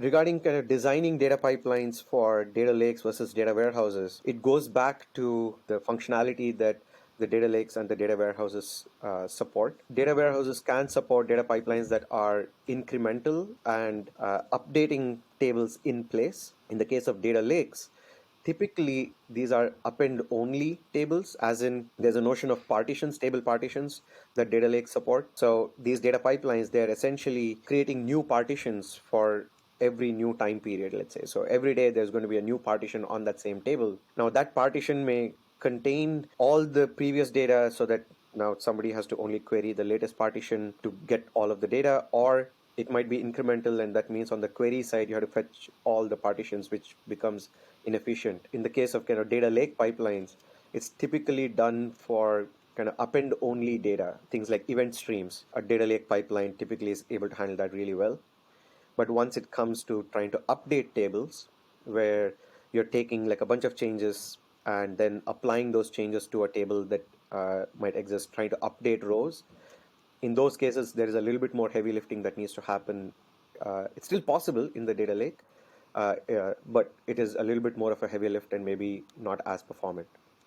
regarding kind of designing data pipelines for data lakes versus data warehouses, it goes back to the functionality that the data lakes and the data warehouses support. Data warehouses can support data pipelines that are incremental and updating tables in place. In the case of data lakes, typically these are append only tables, as in there's a notion of partitions, table partitions that data lakes support. So these data pipelines, they're essentially creating new partitions for every new time period, let's say. So every day there's going to be a new partition on that same table. Now that partition may contain all the previous data, so that now somebody has to only query the latest partition to get all of the data, or it might be incremental, and that means on the query side you have to fetch all the partitions, which becomes inefficient. In the case of kind of data lake pipelines, it's typically done for kind of append only data, things like event streams. A data lake pipeline typically is able to handle that really well. But once it comes to trying to update tables, where you're taking like a bunch of changes and then applying those changes to a table that might exist, trying to update rows, in those cases, there is a little bit more heavy lifting that needs to happen. It's still possible in the data lake, but it is a little bit more of a heavy lift and maybe not as performant.